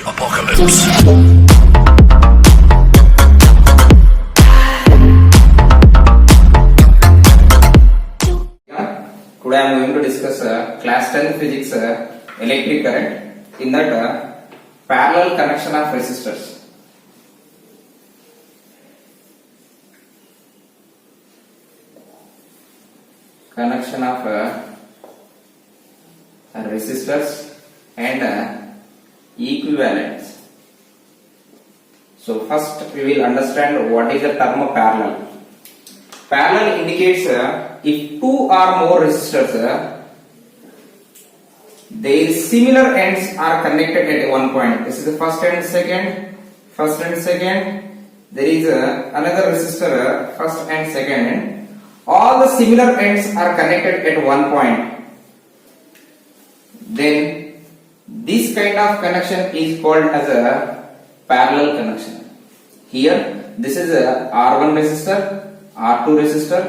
Apocalypse. Today I am going to discuss class 10 physics electric current. In that parallel connection of resistors. Connection of resistors and equivalents. So first we will understand what is the term of parallel. Parallel indicates if two or more resistors their similar ends are connected at one point. This is the first and second. There is another resistor, first and second. All the similar ends are connected at one point. Then this kind of connection is called as a parallel connection. Here this is a R1 resistor, R2 resistor,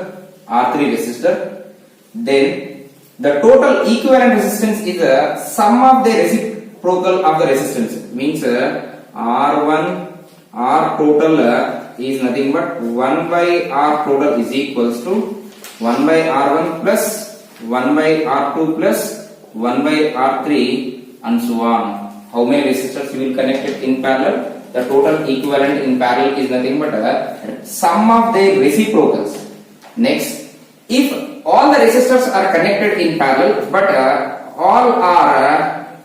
R3 resistor. Then the total equivalent resistance is a sum of the reciprocal of the resistance. Means R1 R total is nothing but 1 by R total is equals to 1 by R1 plus 1 by R2 plus 1 by R3 and so on. How many resistors you will connect it in parallel? The total equivalent in parallel is nothing but sum of their reciprocals. Next, if all the resistors are connected in parallel but all are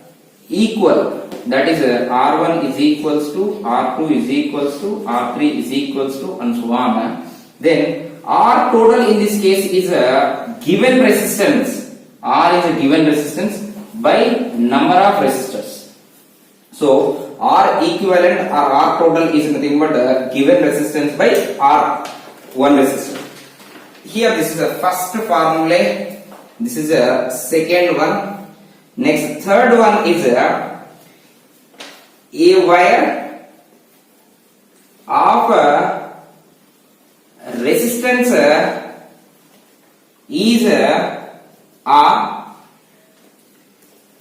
equal, that is R1 is equals to R2 is equals to R3 is equals to and so on, then R total in this case is a given resistance. R is a given resistance by number of resistors. So R equivalent or R total is nothing but a given resistance by R1 resistor. Here this is the first formula, this is a second one. Next third one is a wire of resistance is R,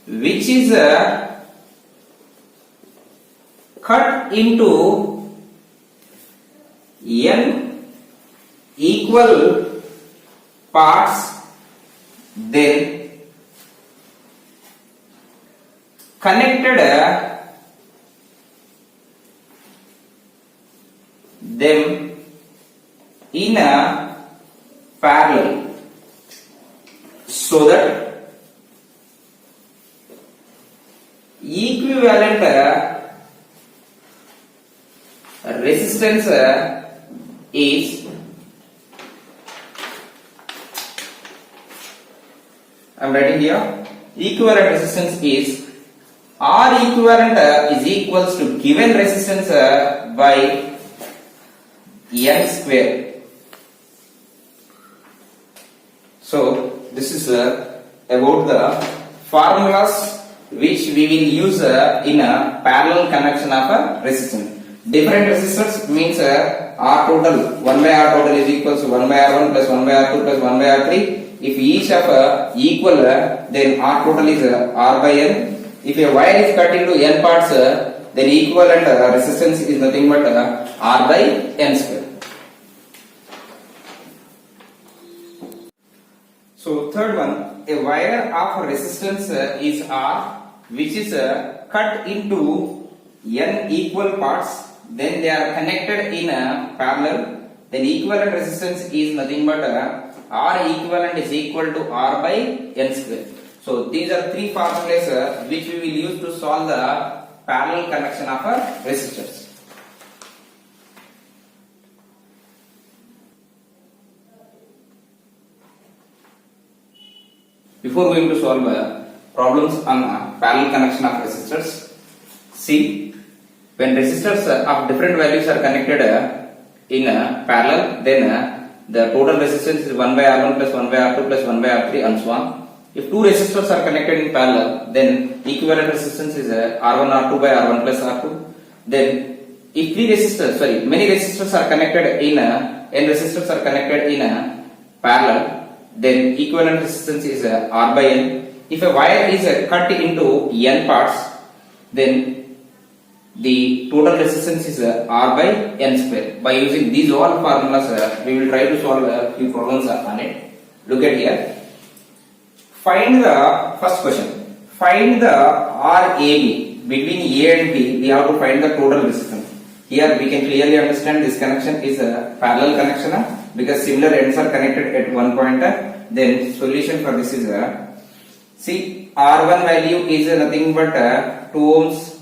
which is cut into n equal parts, then connected them in a parallel, so that equivalent resistance is, I am writing here, equivalent resistance is R equivalent is equals to given resistance by n square. So this is about the formulas which we will use in a parallel connection of a resistance. Different resistors means R total, 1 by R total is equals to 1 by R1 plus 1 by R2 plus 1 by R3. If each of equal, then R total is R by n. If a wire is cut into n parts, then equivalent resistance is nothing but R by n square. So third one, a wire of resistance is R, which is cut into n equal parts, then they are connected in parallel, then equivalent resistance is nothing but R equivalent is equal to R by n square. So these are three formulas which we will use to solve the parallel connection of resistors. Before going to solve problems on parallel connection of resistors, see, when resistors of different values are connected in parallel, then the total resistance is 1 by R1 plus 1 by R2 plus 1 by R3 and so on. If two resistors are connected in parallel, then equivalent resistance is R1 R2 by R1 plus R2. Then if many resistors are connected in n resistors are connected in parallel, then equivalent resistance is R by n. If a wire is cut into n parts, then the total resistance is R by N square. By using these all formulas, we will try to solve a few problems on it. Look at here. Find the first question. Find the RAB between A and B. We have to find the total resistance. Here we can clearly understand this connection is a parallel connection because similar ends are connected at one point. Then solution for this is see, R1 value is nothing but 2 ohms,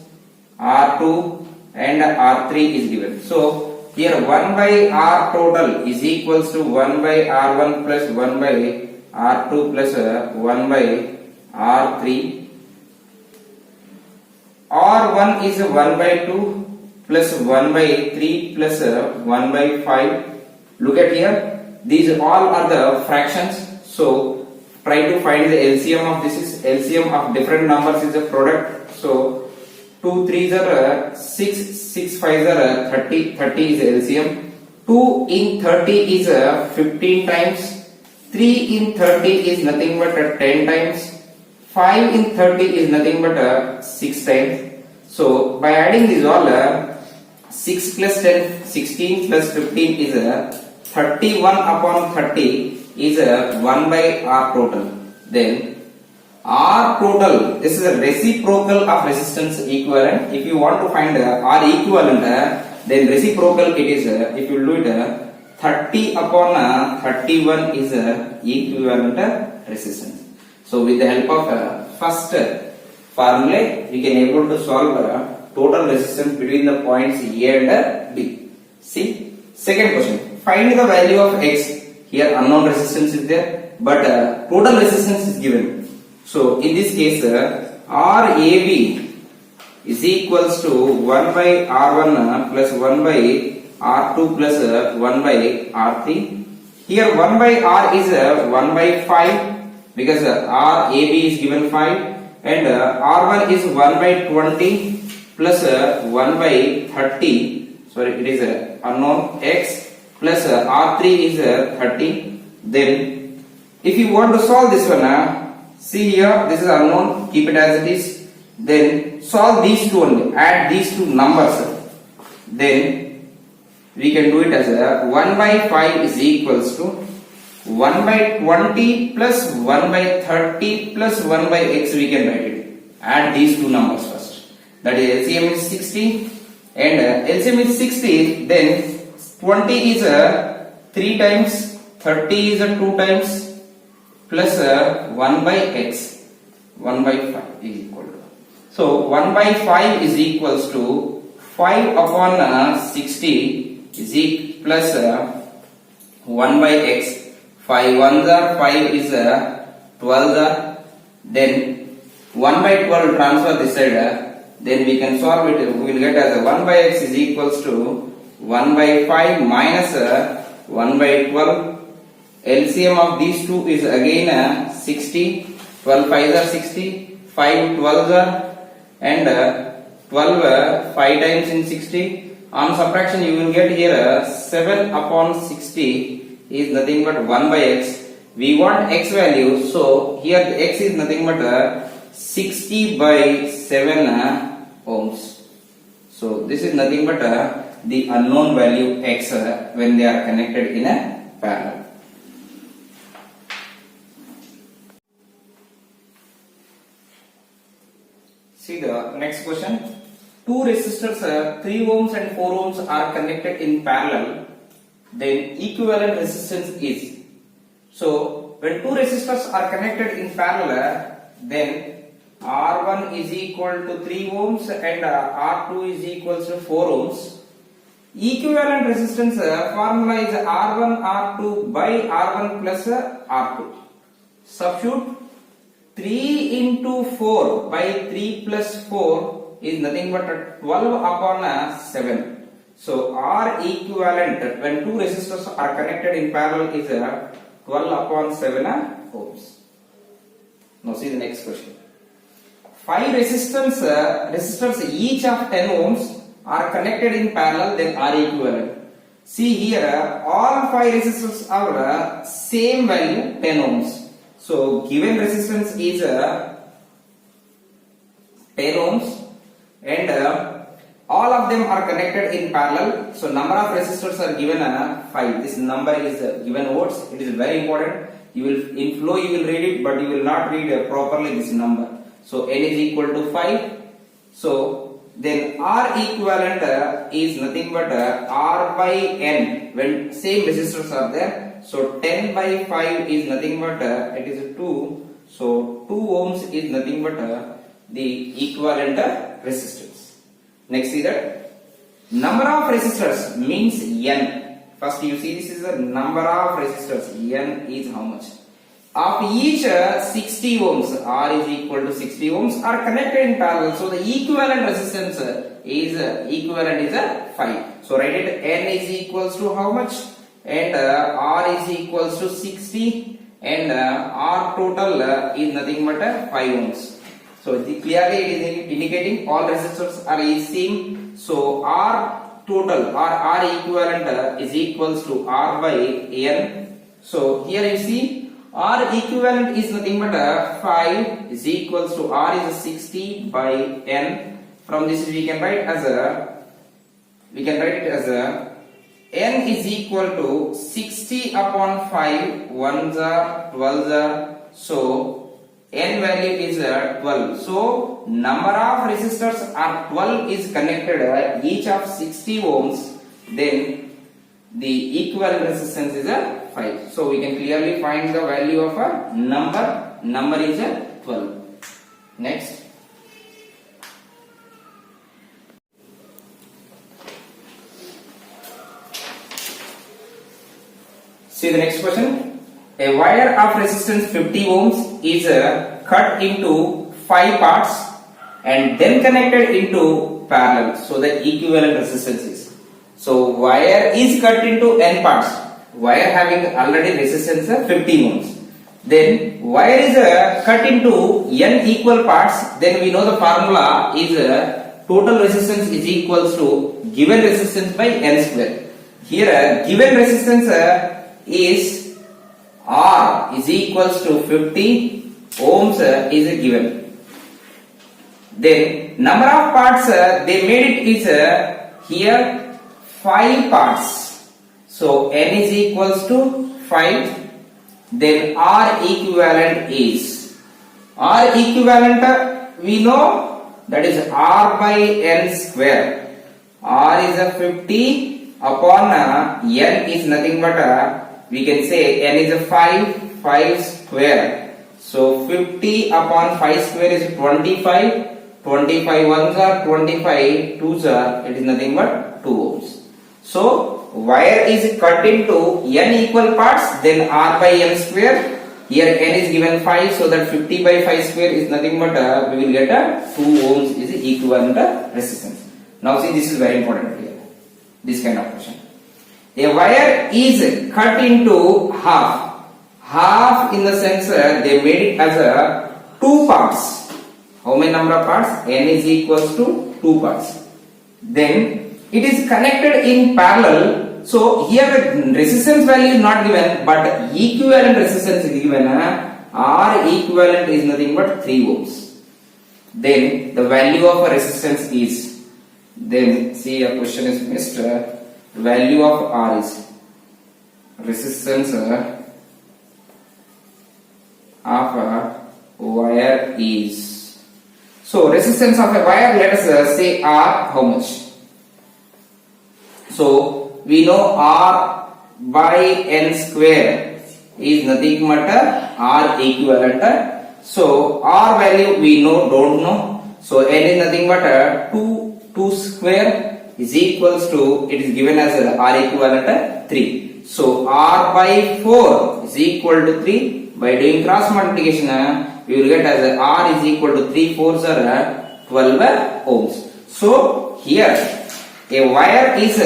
R2 and R3 is given. So here 1 by R total is equals to 1 by R1 plus 1 by R2 plus 1 by R3. R1 is 1 by 2 plus 1 by 3 plus 1 by 5. Look at here. These all are the fractions. So try to find the LCM of this is LCM of different numbers is a product. So 2 3s are 6, 6 5s are 30, 30 is LCM. 2 in 30 is 15 times. 3 in 30 is nothing but 10 times. 5 in 30 is nothing but 6 times. So by adding these all 6 plus 10, 16 plus 15 is 31 upon 30 is 1 by R total. Then R total, this is a reciprocal of resistance equivalent. If you want to find R equivalent, then reciprocal it is, if you do it 30 upon 31 is equivalent resistance. So with the help of first formula, we can able to solve total resistance between the points A and B. See, second question. Find the value of X. Here unknown resistance is there, but total resistance is given. So in this case, RAB is equals to 1 by R1 plus 1 by R2 plus 1 by R3. Here 1 by R is 1 by 5 because RAB is given 5 and R1 is 1 by 20 plus 1 by 30. Sorry, it is unknown X plus R3 is 30. Then if you want to solve this one, see here, this is unknown, keep it as it is. Then solve these two only, add these two numbers. Then we can do it as 1 by 5 is equals to 1 by 20 plus 1 by 30 plus 1 by X, we can write it. Add these two numbers first. That is LCM is 60 and LCM is 60, then 20 is 3 times, 30 is 2 times plus 1 by X, 1 by 5 is equal to. So 1 by 5 is equals to 5 upon 60 is equal plus 1 by X. 5 ones are 5 is 12 are. Then 1 by 12 transfer this side. Then we can solve it. We will get as 1 by X is equals to 1 by 5 minus 1 by 12. LCM of these two is again 60. 12 5s are 60. 5 12s are and 12 5 times in 60. On subtraction you will get here 7 upon 60 is nothing but 1 by X. We want X value, so here the X is nothing but 60 by 7 ohms. So this is nothing but the unknown value X when they are connected in a parallel. See the next question. Two resistors 3 ohms and 4 ohms are connected in parallel. Then equivalent resistance is. So when two resistors are connected in parallel, then R1 is equal to 3 ohms and R2 is equals to 4 ohms. Equivalent resistance formula is R1 R2 by R1 plus R2. Substitute 3 into 4 by 3 plus 4 is nothing but 12 upon 7. So R equivalent when two resistors are connected in parallel is 12 upon 7 ohms. Now see the next question. 5 resistors each of 10 ohms are connected in parallel, then R equivalent. See here, all 5 resistors are same value 10 ohms. So given resistance is 10 ohms and them are connected in parallel. So number of resistors are given 5. This number is given volts. It is very important. You will in flow you will read it, but you will not read properly this number. So n is equal to 5. So then R equivalent is nothing but R by n when same resistors are there. So 10 by 5 is nothing but it is 2. So 2 ohms is nothing but the equivalent resistance. Next see that number of resistors means n. First you see this is the number of resistors. N is how much? Of each 60 ohms, R is equal to 60 ohms are connected in parallel. So the equivalent resistance is 5. So write it N is equals to how much? And R is equals to 60 and R total is nothing but 5 ohms. So clearly it is indicating all resistors are same. So R total or R equivalent is equals to R by N. So here you see R equivalent is nothing but 5 is equals to R is 60 by N. From this we can write it as N is equal to 60 upon 5 1s are 12s are. So N value is 12. So number of resistors are 12 is connected each of 60 ohms. Then the equivalent resistance is 5. So we can clearly find the value of a number. Number is 12. Next. See the next question. A wire of resistance 50 ohms is cut into 5 parts and then connected into parallel. So the equivalent resistance is. So wire is cut into n parts. Wire having already resistance 50 ohms. Then wire is cut into n equal parts. Then we know the formula is total resistance is equals to given resistance by n square. Here given resistance is R is equals to 50 ohms is given. Then number of parts they made it is here 5 parts. So n is equals to 5. Then R equivalent is we know that is R by n square. R is a 50 upon n is nothing but we can say n is a 5 square. So 50 upon 5 square is 25. 25 ones are 25 twos are it is nothing but 2 ohms. So wire is cut into n equal parts, then R by n square. Here n is given 5, so that 50 by 5 square is nothing but we will get a 2 ohms is equivalent resistance. Now see, this is very important here. This kind of question. A wire is cut into half. Half in the sense they made it as a 2 parts. How many number of parts? N is equals to 2 parts. Then it is connected in parallel. So here the resistance value is not given, but equivalent resistance is given. R equivalent is nothing but 3 ohms. Then the value of a resistance is. Then see, a question is missed. Value of R is resistance of a wire is. So resistance of a wire, let us say R how much? So we know R by n square is nothing but R equivalent. So R value we don't know. So n is nothing but 2 square is equals to, it is given as R equivalent 3. So R by 4 is equal to 3. By doing cross multiplication, we will get as R is equal to 3 4s are 12 ohms. So here a wire is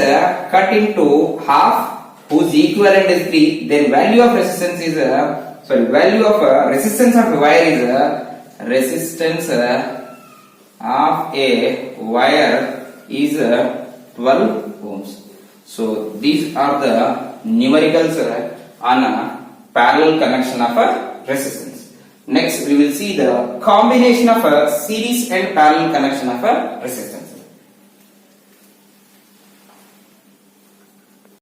cut into half whose equivalent is 3. Then value of resistance is value of resistance of a wire is resistance of a wire is 12 ohms. So these are the numericals on a parallel connection of a resistance. Next we will see the combination of a series and parallel connection of a resistance.